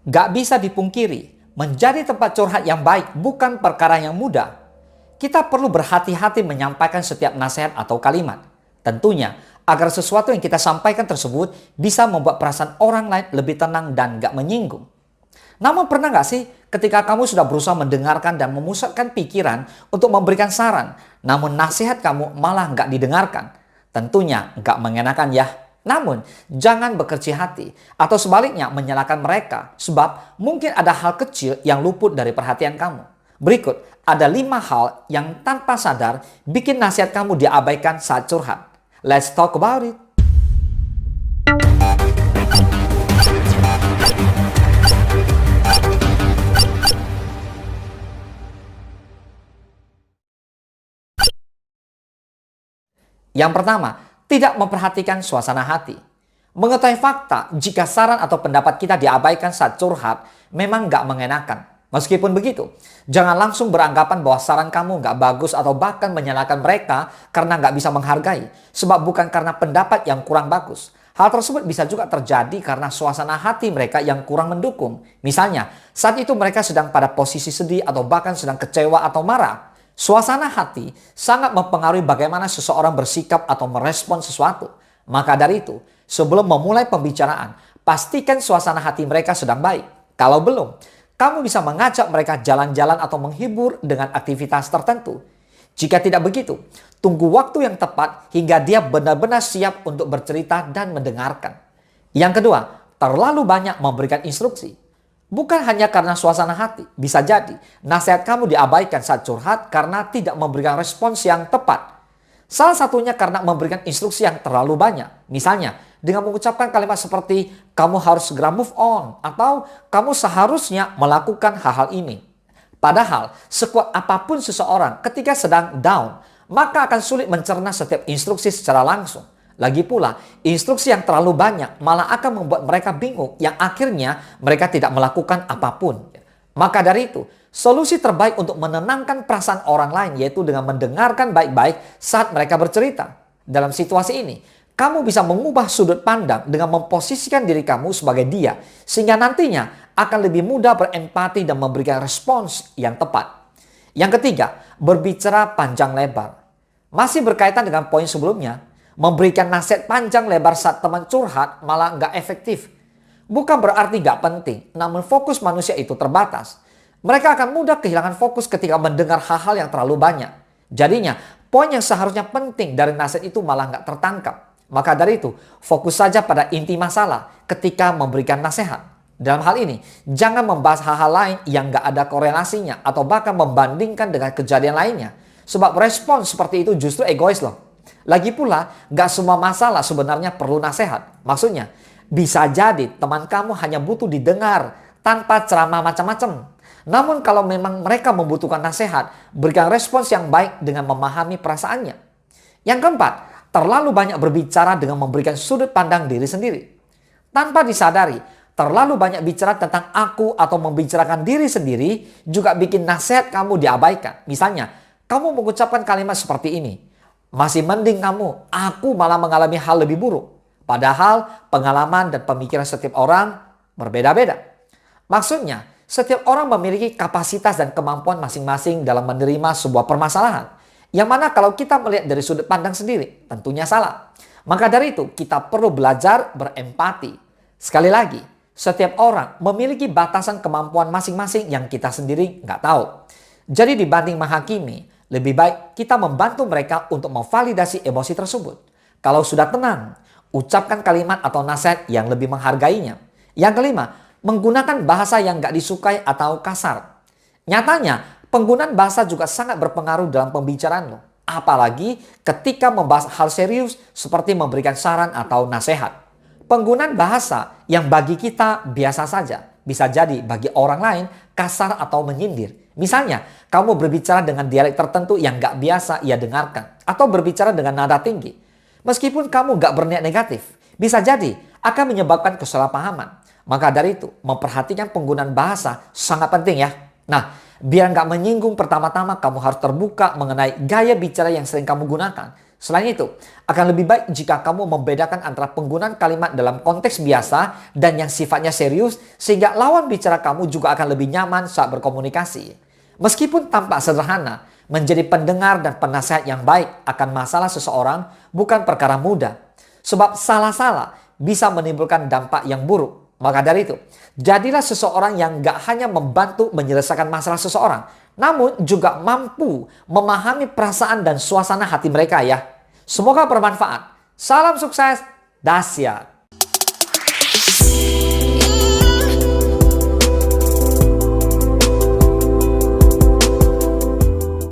Gak bisa dipungkiri, menjadi tempat curhat yang baik bukan perkara yang mudah. Kita perlu berhati-hati menyampaikan setiap nasihat atau kalimat. Tentunya, agar sesuatu yang kita sampaikan tersebut bisa membuat perasaan orang lain lebih tenang dan gak menyinggung. Namun pernah gak sih ketika kamu sudah berusaha mendengarkan dan memusatkan pikiran untuk memberikan saran, namun nasihat kamu malah gak didengarkan? Tentunya gak mengenakan ya. Namun, jangan berkecil hati atau sebaliknya menyalahkan mereka sebab mungkin ada hal kecil yang luput dari perhatian kamu. Berikut, ada 5 hal yang tanpa sadar bikin nasihat kamu diabaikan saat curhat. Let's talk about it. Yang pertama, tidak memperhatikan suasana hati. Mengetahui fakta jika saran atau pendapat kita diabaikan saat curhat memang gak mengenakan. Meskipun begitu, jangan langsung beranggapan bahwa saran kamu gak bagus atau bahkan menyalahkan mereka karena gak bisa menghargai. Sebab bukan karena pendapat yang kurang bagus. Hal tersebut bisa juga terjadi karena suasana hati mereka yang kurang mendukung. Misalnya, saat itu mereka sedang pada posisi sedih atau bahkan sedang kecewa atau marah. Suasana hati sangat mempengaruhi bagaimana seseorang bersikap atau merespon sesuatu. Maka dari itu, sebelum memulai pembicaraan, pastikan suasana hati mereka sedang baik. Kalau belum, kamu bisa mengajak mereka jalan-jalan atau menghibur dengan aktivitas tertentu. Jika tidak begitu, tunggu waktu yang tepat hingga dia benar-benar siap untuk bercerita dan mendengarkan. Yang kedua, terlalu banyak memberikan instruksi. Bukan hanya karena suasana hati, bisa jadi nasihat kamu diabaikan saat curhat karena tidak memberikan respons yang tepat. Salah satunya karena memberikan instruksi yang terlalu banyak. Misalnya, dengan mengucapkan kalimat seperti, kamu harus segera move on, atau kamu seharusnya melakukan hal-hal ini. Padahal, sekuat apapun seseorang ketika sedang down, maka akan sulit mencerna setiap instruksi secara langsung. Lagi pula, instruksi yang terlalu banyak malah akan membuat mereka bingung yang akhirnya mereka tidak melakukan apapun. Maka dari itu, solusi terbaik untuk menenangkan perasaan orang lain yaitu dengan mendengarkan baik-baik saat mereka bercerita. Dalam situasi ini, kamu bisa mengubah sudut pandang dengan memposisikan diri kamu sebagai dia sehingga nantinya akan lebih mudah berempati dan memberikan respons yang tepat. Yang ketiga, berbicara panjang lebar. Masih berkaitan dengan poin sebelumnya, memberikan nasihat panjang lebar saat teman curhat malah nggak efektif. Bukan berarti nggak penting, namun fokus manusia itu terbatas. Mereka akan mudah kehilangan fokus ketika mendengar hal-hal yang terlalu banyak. Jadinya, poin yang seharusnya penting dari nasihat itu malah nggak tertangkap. Maka dari itu, fokus saja pada inti masalah ketika memberikan nasihat. Dalam hal ini, jangan membahas hal-hal lain yang nggak ada korelasinya atau bahkan membandingkan dengan kejadian lainnya. Sebab respons seperti itu justru egois loh. Lagi pula, gak semua masalah sebenarnya perlu nasihat. Maksudnya, bisa jadi teman kamu hanya butuh didengar tanpa ceramah macam-macam. Namun kalau memang mereka membutuhkan nasihat, berikan respons yang baik dengan memahami perasaannya. Yang keempat, terlalu banyak berbicara dengan memberikan sudut pandang diri sendiri. Tanpa disadari, terlalu banyak bicara tentang aku atau membicarakan diri sendiri juga bikin nasihat kamu diabaikan. Misalnya, kamu mengucapkan kalimat seperti ini. Masih mending kamu, aku malah mengalami hal lebih buruk. Padahal pengalaman dan pemikiran setiap orang berbeda-beda. Maksudnya, setiap orang memiliki kapasitas dan kemampuan masing-masing dalam menerima sebuah permasalahan. Yang mana kalau kita melihat dari sudut pandang sendiri, tentunya salah. Maka dari itu, kita perlu belajar berempati. Sekali lagi, setiap orang memiliki batasan kemampuan masing-masing yang kita sendiri nggak tahu. Jadi dibanding menghakimi, lebih baik kita membantu mereka untuk memvalidasi emosi tersebut. Kalau sudah tenang, ucapkan kalimat atau nasihat yang lebih menghargainya. Yang kelima, menggunakan bahasa yang gak disukai atau kasar. Nyatanya, penggunaan bahasa juga sangat berpengaruh dalam pembicaraan loh. Apalagi ketika membahas hal serius seperti memberikan saran atau nasihat. Penggunaan bahasa yang bagi kita biasa saja, bisa jadi bagi orang lain kasar atau menyindir. Misalnya, kamu berbicara dengan dialek tertentu yang gak biasa ia dengarkan. Atau berbicara dengan nada tinggi. Meskipun kamu gak berniat negatif, bisa jadi akan menyebabkan kesalahpahaman. Maka dari itu, memperhatikan penggunaan bahasa sangat penting ya. Nah, biar gak menyinggung pertama-tama kamu harus terbuka mengenai gaya bicara yang sering kamu gunakan. Selain itu, akan lebih baik jika kamu membedakan antara penggunaan kalimat dalam konteks biasa dan yang sifatnya serius, sehingga lawan bicara kamu juga akan lebih nyaman saat berkomunikasi. Meskipun tampak sederhana, menjadi pendengar dan penasehat yang baik akan masalah seseorang bukan perkara mudah. Sebab salah-salah bisa menimbulkan dampak yang buruk. Maka dari itu, jadilah seseorang yang gak hanya membantu menyelesaikan masalah seseorang, namun juga mampu memahami perasaan dan suasana hati mereka ya. Semoga bermanfaat. Salam sukses, dahsyat.